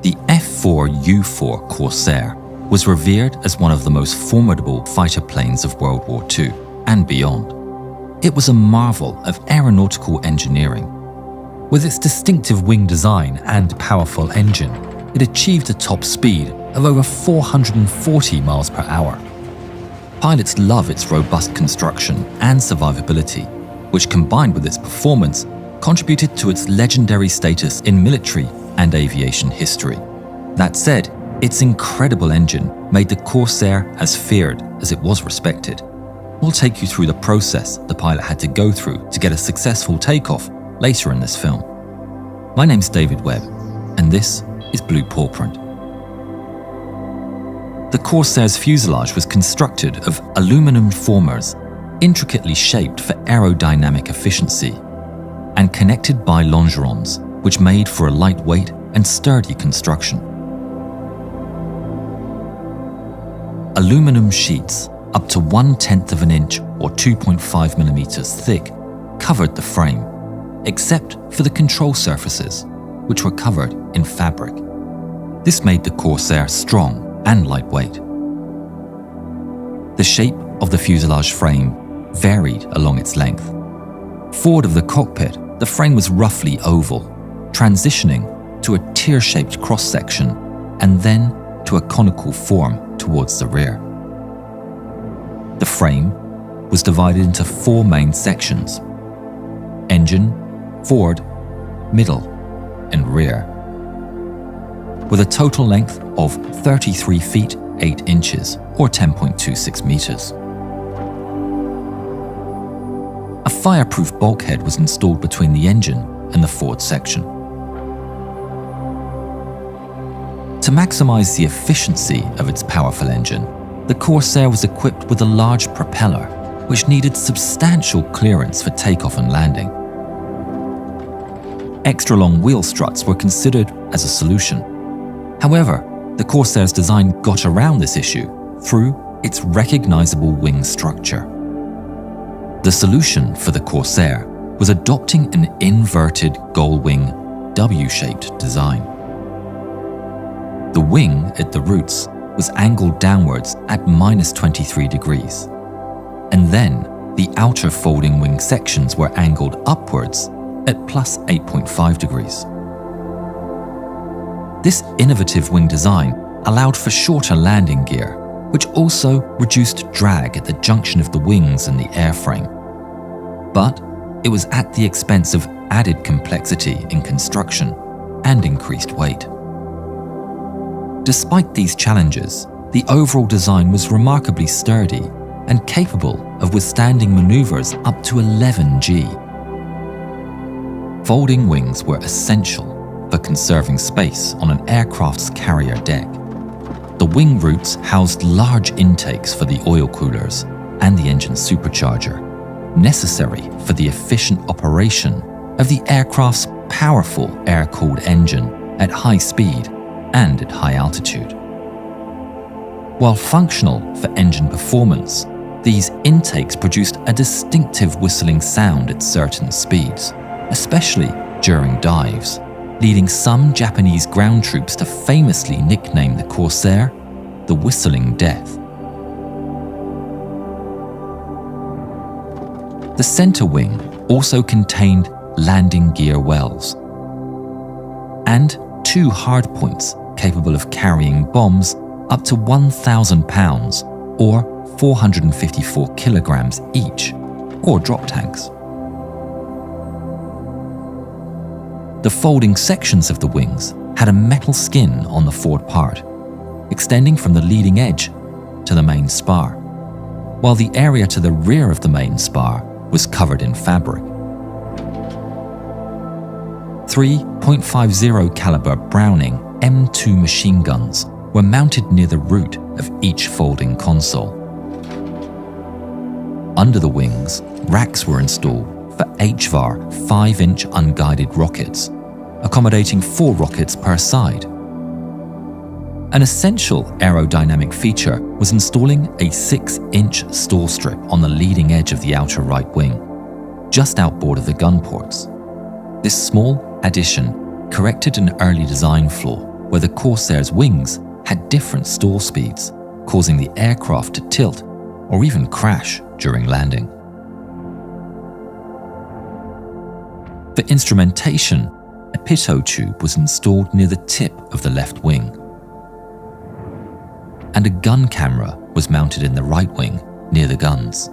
The F4U Corsair was revered as one of the most formidable fighter planes of World War II and beyond. It was a marvel of aeronautical engineering. With its distinctive wing design and powerful engine, it achieved a top speed of over 440 miles per hour. Pilots love its robust construction and survivability, which combined with its performance, contributed to its legendary status in military and aviation history. That said, its incredible engine made the Corsair as feared as it was respected. We'll take you through the process the pilot had to go through to get a successful takeoff later in this film. My name's David Webb, and this is Blue Paw Print. The Corsair's fuselage was constructed of aluminum formers, intricately shaped for aerodynamic efficiency, and connected by longerons, which made for a lightweight and sturdy construction. Aluminum sheets up to 1/10 of an inch or 2.5 millimeters thick covered the frame, except for the control surfaces, which were covered in fabric. This made the Corsair strong and lightweight. The shape of the fuselage frame varied along its length. Forward of the cockpit, the frame was roughly oval, transitioning to a tear-shaped cross-section and then to a conical form towards the rear. The frame was divided into 4 main sections: engine, forward, middle, and rear, with a total length of 33 feet 8 inches or 10.26 meters. A fireproof bulkhead was installed between the engine and the forward section. To maximize the efficiency of its powerful engine, the Corsair was equipped with a large propeller, which needed substantial clearance for takeoff and landing. Extra-long wheel struts were considered as a solution. However, the Corsair's design got around this issue through its recognizable wing structure. The solution for the Corsair was adopting an inverted gull-wing W-shaped design. The wing at the roots was angled downwards at -23 degrees, and then the outer folding wing sections were angled upwards at +8.5 degrees. This innovative wing design allowed for shorter landing gear, which also reduced drag at the junction of the wings and the airframe. But it was at the expense of added complexity in construction and increased weight. Despite these challenges, the overall design was remarkably sturdy and capable of withstanding maneuvers up to 11 G. Folding wings were essential for conserving space on an aircraft's carrier deck. The wing roots housed large intakes for the oil coolers and the engine supercharger, necessary for the efficient operation of the aircraft's powerful air-cooled engine at high speed and at high altitude. While functional for engine performance, these intakes produced a distinctive whistling sound at certain speeds, especially during dives, leading some Japanese ground troops to famously nickname the Corsair the Whistling Death. The center wing also contained landing gear wells and 2 hardpoints capable of carrying bombs up to 1,000 pounds or 454 kilograms each, or drop tanks. The folding sections of the wings had a metal skin on the forward part, extending from the leading edge to the main spar, while the area to the rear of the main spar was covered in fabric. 3.50 caliber Browning M2 machine guns were mounted near the root of each folding console. Under the wings, racks were installed for HVAR 5-inch unguided rockets, accommodating 4 rockets per side. An essential aerodynamic feature was installing a 6-inch stall strip on the leading edge of the outer right wing, just outboard of the gun ports. This small addition corrected an early design flaw where the Corsair's wings had different stall speeds, causing the aircraft to tilt or even crash during landing. For instrumentation, a pitot tube was installed near the tip of the left wing, and a gun camera was mounted in the right wing near the guns.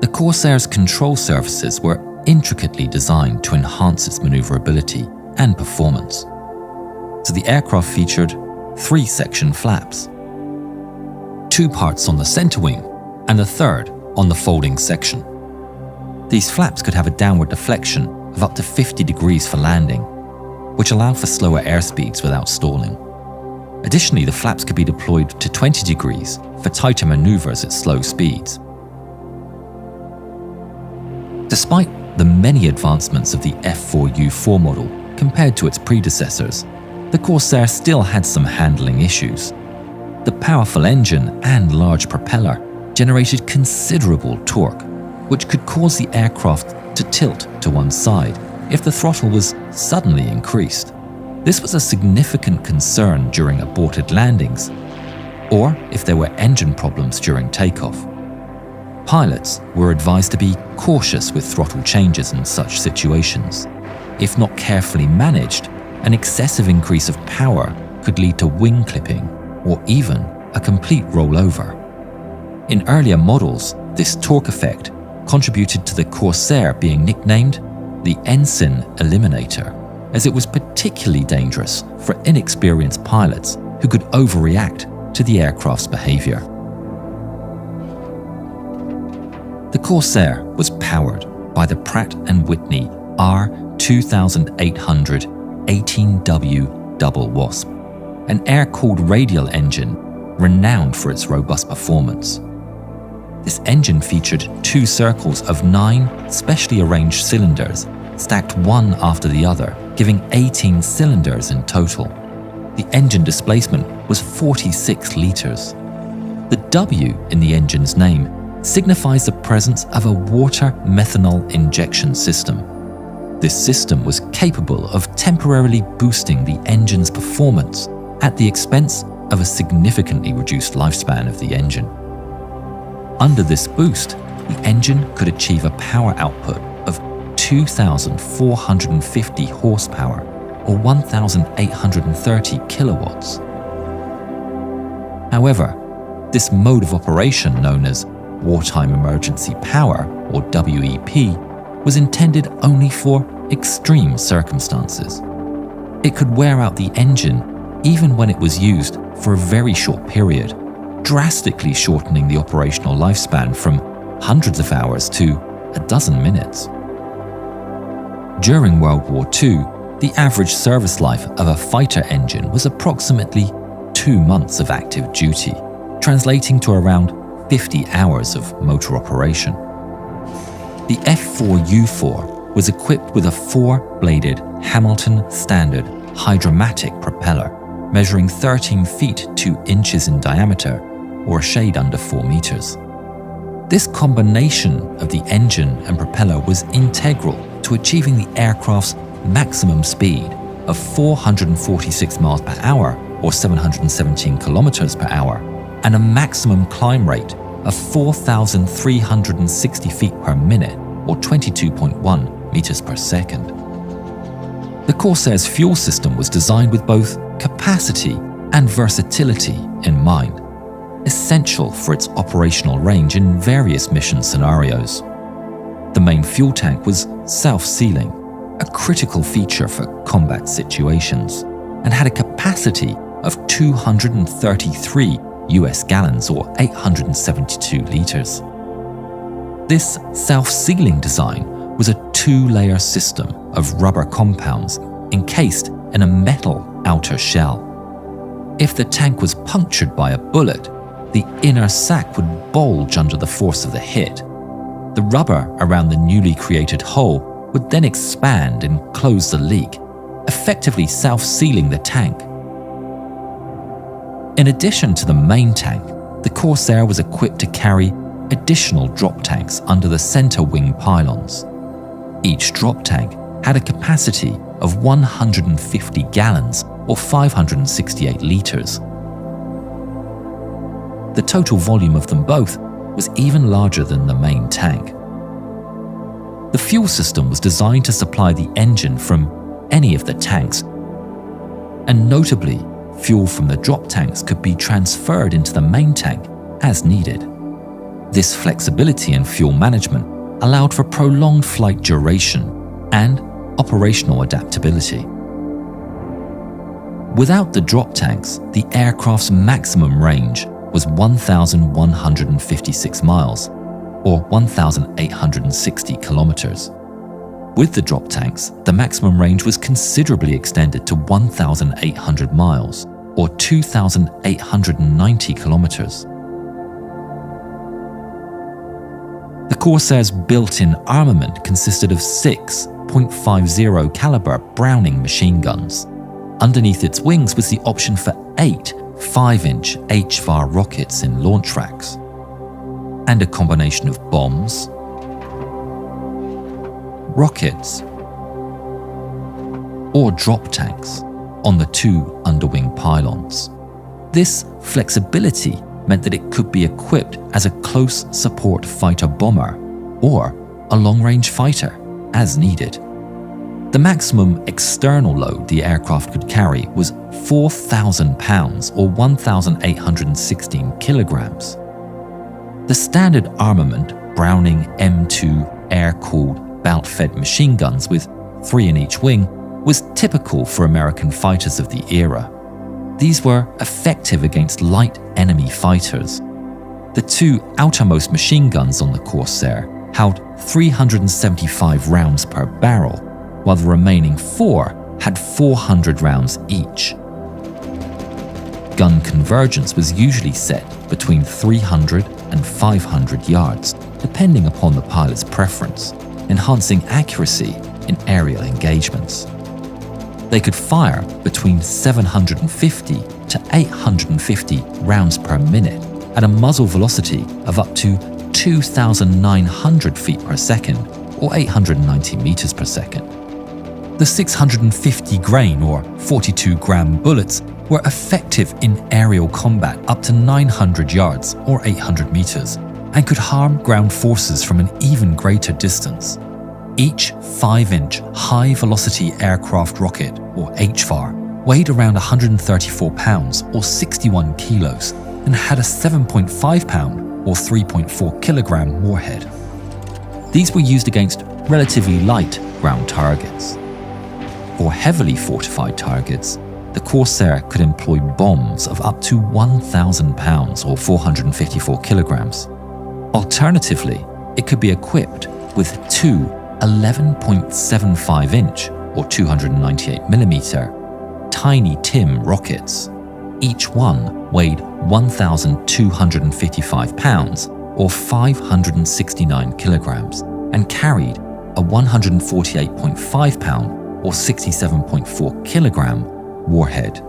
The Corsair's control surfaces were intricately designed to enhance its maneuverability and performance. So the aircraft featured 3 section flaps, 2 parts on the center wing and a third on the folding section. These flaps could have a downward deflection of up to 50 degrees for landing, which allowed for slower airspeeds without stalling. Additionally, the flaps could be deployed to 20 degrees for tighter maneuvers at slow speeds. Despite the many advancements of the F4U model compared to its predecessors, the Corsair still had some handling issues. The powerful engine and large propeller generated considerable torque, which could cause the aircraft to tilt to one side if the throttle was suddenly increased. This was a significant concern during aborted landings, or if there were engine problems during takeoff. Pilots were advised to be cautious with throttle changes in such situations. If not carefully managed, an excessive increase of power could lead to wing clipping or even a complete rollover. In earlier models, this torque effect contributed to the Corsair being nicknamed the Ensign Eliminator, as it was particularly dangerous for inexperienced pilots who could overreact to the aircraft's behavior. The Corsair was powered by the Pratt & Whitney R2800 18W double wasp, an air-cooled radial engine renowned for its robust performance. This engine featured 2 circles of 9 specially arranged cylinders stacked one after the other, giving 18 cylinders in total. The engine displacement was 46 litres. The W in the engine's name signifies the presence of a water methanol injection system. This system was capable of temporarily boosting the engine's performance at the expense of a significantly reduced lifespan of the engine. Under this boost, the engine could achieve a power output of 2,450 horsepower or 1,830 kilowatts. However, this mode of operation, known as Wartime Emergency Power, or WEP, was intended only for extreme circumstances. It could wear out the engine even when it was used for a very short period, drastically shortening the operational lifespan from hundreds of hours to a dozen minutes. During World War II, the average service life of a fighter engine was approximately 2 months of active duty, translating to around 50 hours of motor operation. The F4U was equipped with a 4-bladed Hamilton Standard hydromatic propeller, measuring 13 feet 2 inches in diameter, or a shade under 4 meters. This combination of the engine and propeller was integral to achieving the aircraft's maximum speed of 446 miles per hour, or 717 kilometers per hour, and a maximum climb rate of 4,360 feet per minute, or 22.1 meters per second. The Corsair's fuel system was designed with both capacity and versatility in mind, essential for its operational range in various mission scenarios. The main fuel tank was self-sealing, a critical feature for combat situations, and had a capacity of 233 US gallons, or 872 liters. This self-sealing design was a 2-layer system of rubber compounds encased in a metal outer shell. If the tank was punctured by a bullet, the inner sac would bulge under the force of the hit. The rubber around the newly created hole would then expand and close the leak, effectively self-sealing the tank. In addition to the main tank, the Corsair was equipped to carry additional drop tanks under the center wing pylons. Each drop tank had a capacity of 150 gallons, or 568 litres. The total volume of them both was even larger than the main tank. The fuel system was designed to supply the engine from any of the tanks, and notably, fuel from the drop tanks could be transferred into the main tank as needed. This flexibility in fuel management allowed for prolonged flight duration and operational adaptability. Without the drop tanks, the aircraft's maximum range was 1,156 miles, or 1,860 kilometers. With the drop tanks, the maximum range was considerably extended to 1,800 miles, or 2,890 kilometers. The Corsair's built-in armament consisted of 6 .50 caliber Browning machine guns. Underneath its wings was the option for 8 5-inch HVAR rockets in launch racks, and a combination of bombs, rockets, or drop tanks on the 2 underwing pylons. This flexibility meant that it could be equipped as a close support fighter bomber or a long-range fighter as needed. The maximum external load the aircraft could carry was 4,000 pounds or 1,816 kilograms. The standard armament, Browning M2 air-cooled bout-fed machine guns with 3 in each wing, was typical for American fighters of the era. These were effective against light enemy fighters. The 2 outermost machine guns on the Corsair held 375 rounds per barrel, while the remaining 4 had 400 rounds each. Gun convergence was usually set between 300 and 500 yards, depending upon the pilot's preference, enhancing accuracy in aerial engagements. They could fire between 750 to 850 rounds per minute at a muzzle velocity of up to 2,900 feet per second or 890 meters per second. The 650 grain or 42 gram bullets were effective in aerial combat up to 900 yards or 800 meters and could harm ground forces from an even greater distance. Each 5-inch high-velocity aircraft rocket, or HVAR, weighed around 134 pounds or 61 kilos and had a 7.5 pound or 3.4 kilogram warhead. These were used against relatively light ground targets. For heavily fortified targets, the Corsair could employ bombs of up to 1,000 pounds or 454 kilograms. Alternatively, it could be equipped with 2 11.75-inch or 298mm Tiny Tim rockets. Each one weighed 1,255 pounds or 569 kilograms and carried a 148.5 pound or 67.4 kilogram warhead.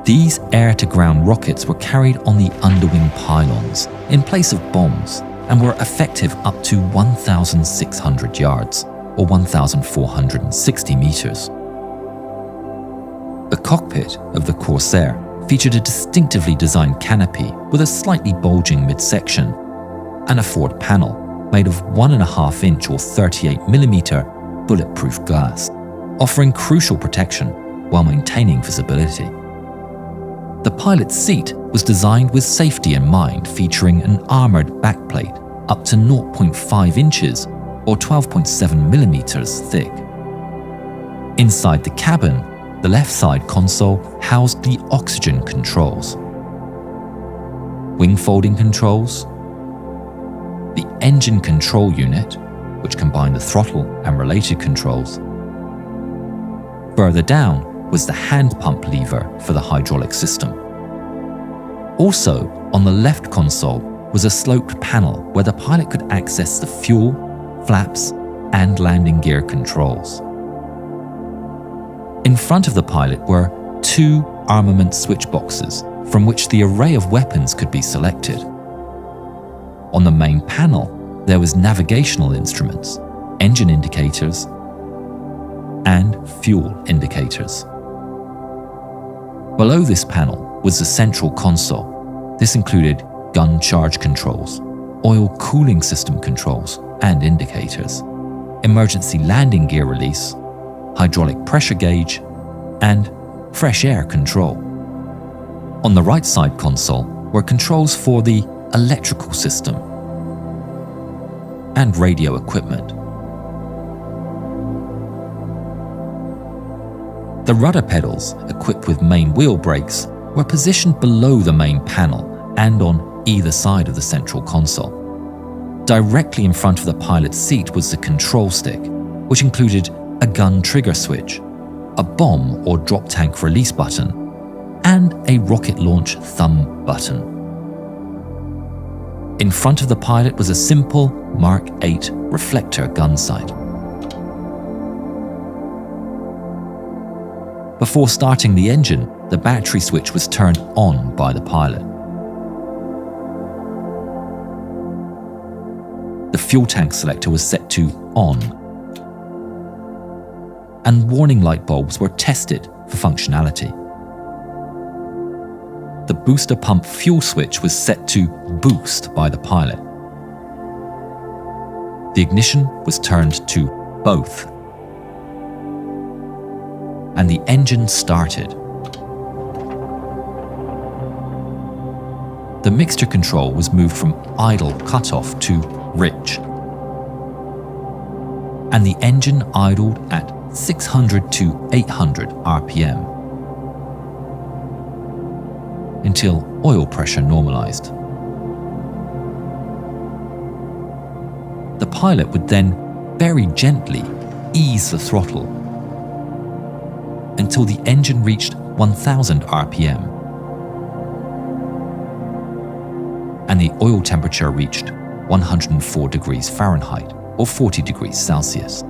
These air-to-ground rockets were carried on the underwing pylons in place of bombs and were effective up to 1,600 yards or 1,460 meters. The cockpit of the Corsair featured a distinctively designed canopy with a slightly bulging midsection and a forward panel made of 1.5-inch or 38mm bulletproof glass, offering crucial protection while maintaining visibility. The pilot's seat was designed with safety in mind, featuring an armoured backplate up to 0.5 inches or 12.7mm thick. Inside the cabin, the left side console housed the oxygen controls, wing folding controls, the engine control unit, which combined the throttle and related controls. Further down was the hand pump lever for the hydraulic system. Also, on the left console was a sloped panel where the pilot could access the fuel, flaps, and landing gear controls. In front of the pilot were 2 armament switch boxes from which the array of weapons could be selected. On the main panel, there was navigational instruments, engine indicators, and fuel indicators. Below this panel was the central console. This included gun charge controls, oil cooling system controls and indicators, emergency landing gear release, hydraulic pressure gauge, and fresh air control. On the right side console were controls for the electrical system and radio equipment. The rudder pedals, equipped with main wheel brakes, were positioned below the main panel and on either side of the central console. Directly in front of the pilot's seat was the control stick, which included a gun trigger switch, a bomb or drop tank release button, and a rocket launch thumb button. In front of the pilot was a simple Mark 8 reflector gun sight. Before starting the engine, the battery switch was turned on by the pilot. The fuel tank selector was set to on, and warning light bulbs were tested for functionality. The booster pump fuel switch was set to boost by the pilot. The ignition was turned to both, and the engine started. The mixture control was moved from idle cutoff to rich, and the engine idled at 600 to 800 RPM until oil pressure normalized. The pilot would then very gently ease the throttle until the engine reached 1000 RPM and the oil temperature reached 104 degrees Fahrenheit or 40 degrees Celsius.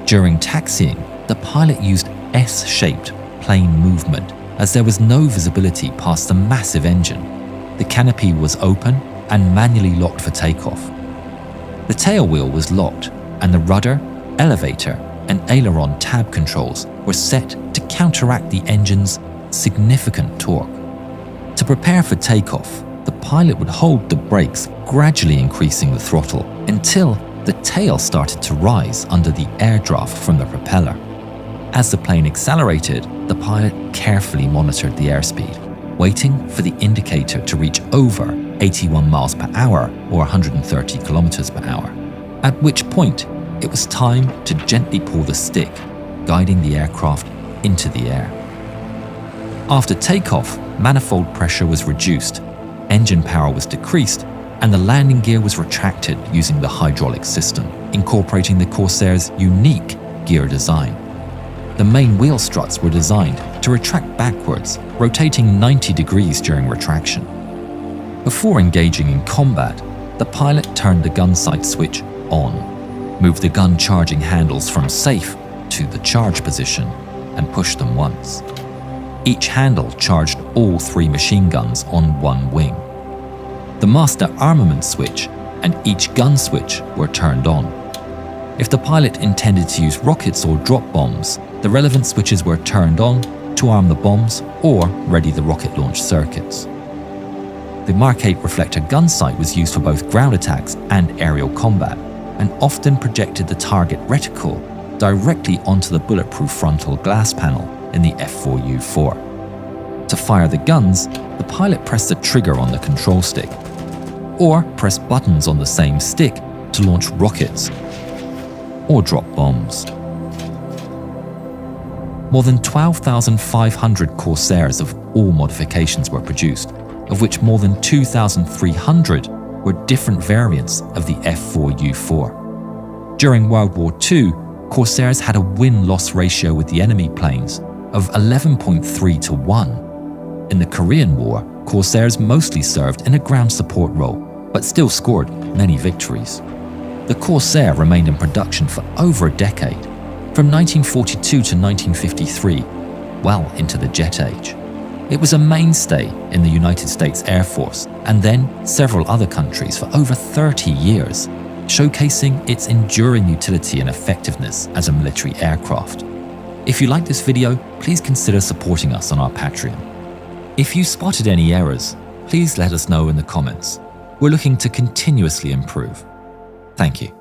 During taxiing, the pilot used S-shaped plane movement as there was no visibility past the massive engine. The canopy was open and manually locked for takeoff. The tail wheel was locked and the rudder, elevator, and aileron tab controls were set to counteract the engine's significant torque. To prepare for takeoff, the pilot would hold the brakes, gradually increasing the throttle until the tail started to rise under the air draft from the propeller. As the plane accelerated, the pilot carefully monitored the airspeed, waiting for the indicator to reach over 81 miles per hour or 130 kilometers per hour, at which point it was time to gently pull the stick, guiding the aircraft into the air. After takeoff, manifold pressure was reduced, engine power was decreased, and the landing gear was retracted using the hydraulic system, incorporating the Corsair's unique gear design. The main wheel struts were designed to retract backwards, rotating 90 degrees during retraction. Before engaging in combat, the pilot turned the gun sight switch on, moved the gun charging handles from safe to the charge position, and pushed them once. Each handle charged all 3 machine guns on one wing. The master armament switch and each gun switch were turned on. If the pilot intended to use rockets or drop bombs, the relevant switches were turned on to arm the bombs or ready the rocket launch circuits. The Mark 8 reflector gun sight was used for both ground attacks and aerial combat, and often projected the target reticle directly onto the bulletproof frontal glass panel in the F4U4. To fire the guns, the pilot pressed the trigger on the control stick, or pressed buttons on the same stick to launch rockets or drop bombs. More than 12,500 Corsairs of all modifications were produced, of which more than 2,300 were different variants of the F4U4. During World War II, Corsairs had a win-loss ratio with the enemy planes of 11.3 to 1. In the Korean War, Corsairs mostly served in a ground support role, but still scored many victories. The Corsair remained in production for over a decade, from 1942 to 1953, well into the jet age. It was a mainstay in the United States Air Force and then several other countries for over 30 years, showcasing its enduring utility and effectiveness as a military aircraft. If you like this video, please consider supporting us on our Patreon. If you spotted any errors, please let us know in the comments. We're looking to continuously improve. Thank you.